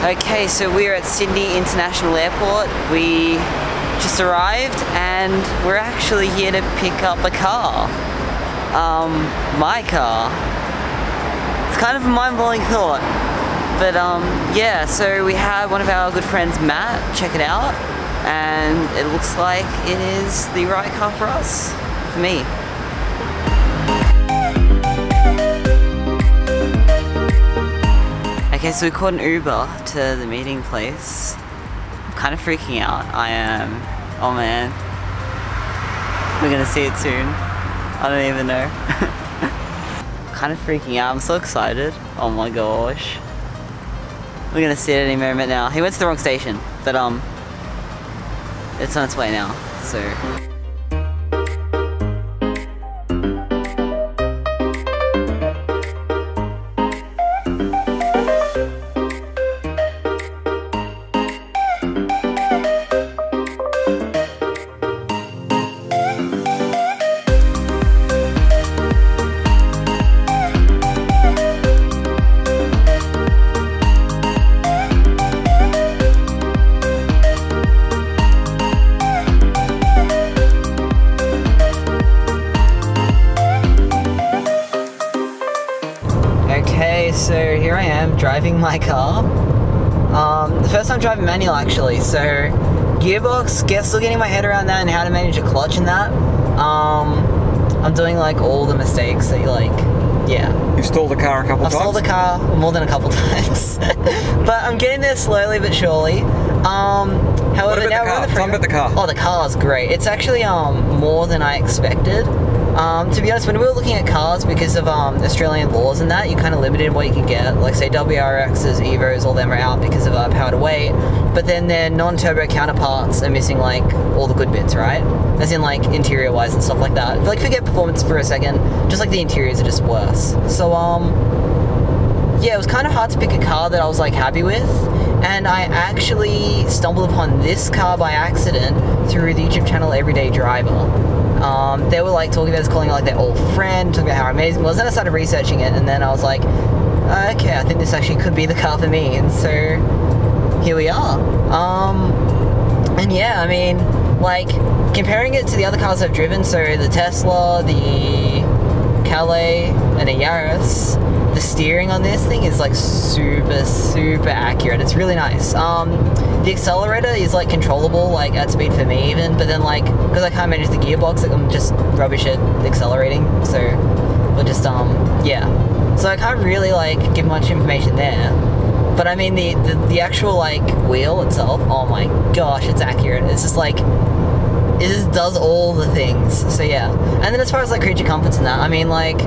Okay, so we're at Sydney International Airport. We just arrived and we're actually here to pick up a car. My car. It's kind of a mind-blowing thought. But yeah, so we have one of our good friends, Matt, check it out. And it looks like it is the right car for us, for me. Okay, so we caught an Uber to the meeting place. I'm kind of freaking out. I am. Oh man. We're gonna see it soon. I don't even know. Kind of freaking out. I'm so excited. Oh my gosh. We're gonna see it any moment now. He went to the wrong station, but it's on its way now, so. Okay, so here I am driving my car. The first time driving manual actually, so gearbox, still getting my head around that and how to manage a clutch and that. I'm doing like all the mistakes that you like, yeah. You've stalled the car a couple times? I've stalled the car more than a couple times. But I'm getting there slowly but surely. However, now we're on the freeway. Tell me about the car. Oh, the car's great. It's actually more than I expected. To be honest, when we were looking at cars, because of Australian laws and that, you're kind of limited in what you can get. Like say WRXs, Evos, all them are out because of power to weight. But then their non-turbo counterparts are missing like all the good bits, right? As in like interior-wise and stuff like that. Like forget performance for a second, just like the interiors are just worse. So yeah, it was kind of hard to pick a car that I was like happy with. And I actually stumbled upon this car by accident through the YouTube channel Everyday Driver. They were like talking about this, calling it like their old friend, talking about how amazing it was. Then I started researching it, and then I was like, okay, I think this actually could be the car for me. And so here we are. And yeah, I mean, like comparing it to the other cars I've driven, so the Tesla, the Calais, and a Yaris. The steering on this thing is like super accurate. It's really nice. The accelerator is like controllable, like at speed for me even, but then like, because I can't manage the gearbox, like I'm just rubbish at accelerating, so we'll just, yeah. So I can't really like give much information there. But I mean, the actual like wheel itself, oh my gosh, it's accurate. It's just like, it just does all the things, so yeah. And then as far as like creature comforts and that, I mean like,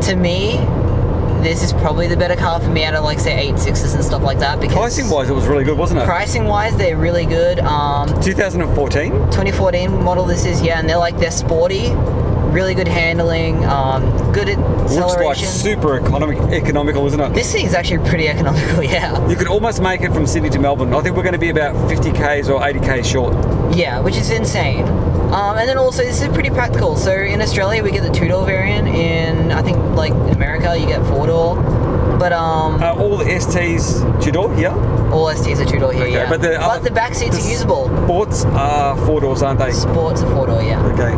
to me, this is probably the better car for me out of like say 8.6s and stuff like that, because pricing wise it was really good, wasn't it? Pricing wise they're really good. 2014 model this is, yeah, and they're sporty, really good handling, good acceleration. Looks like super economical, isn't it? This thing's actually pretty economical, yeah. You could almost make it from Sydney to Melbourne. I think we're going to be about 50k's or 80k's short. Yeah, which is insane. And then also, this is pretty practical. So in Australia, we get the 2-door variant. In, I think, like in America, you get 4-door. But all the STs 2-door here? All STs are 2-door here, okay, yeah. But the back seats are usable. Sports are 4-doors, aren't they? Sports are 4-door, yeah. Okay.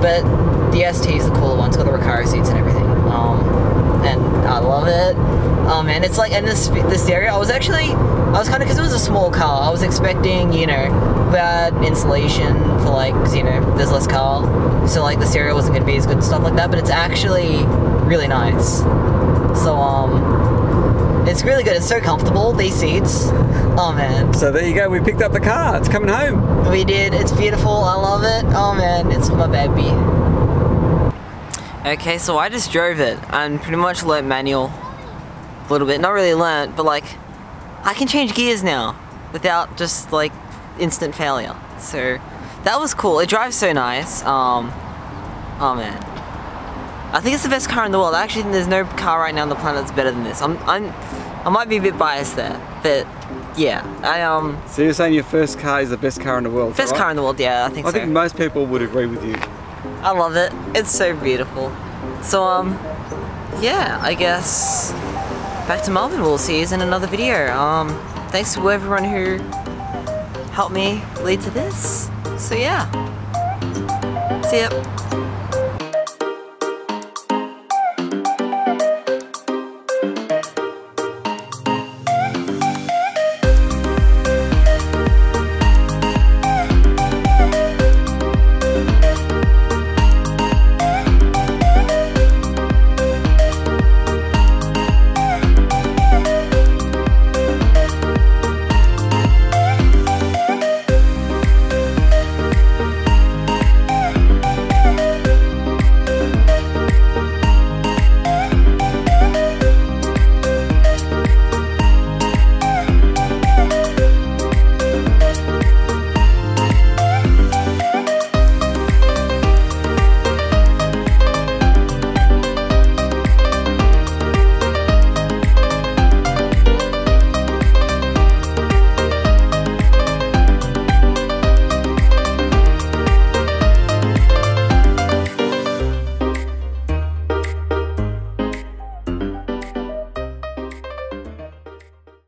But the ST's the cooler one. It's got the Recaro seats and everything. And I love it. And it's like, and the stereo, I was kind of, because it was a small car, I was expecting, you know, bad insulation for like, cause, you know, there's less car, so like the stereo wasn't going to be as good and stuff like that, but it's actually really nice. So, it's really good. It's so comfortable, these seats. Oh man. So there you go, we picked up the car, it's coming home. We did, it's beautiful, I love it. Oh man, it's my baby. Okay, so I just drove it and pretty much learnt manual a little bit. Not really learnt, but like, I can change gears now without just like instant failure. So that was cool. It drives so nice. Oh man. I think it's the best car in the world. I actually think there's no car right now on the planet that's better than this. I might be a bit biased there, but yeah. So you're saying your first car is the best car in the world? Best car in the world, yeah, I think so. I think most people would agree with you. I love it. It's so beautiful. So yeah, I guess back to Melbourne. We'll see you in another video. Thanks to everyone who helped me lead to this. So yeah, see ya.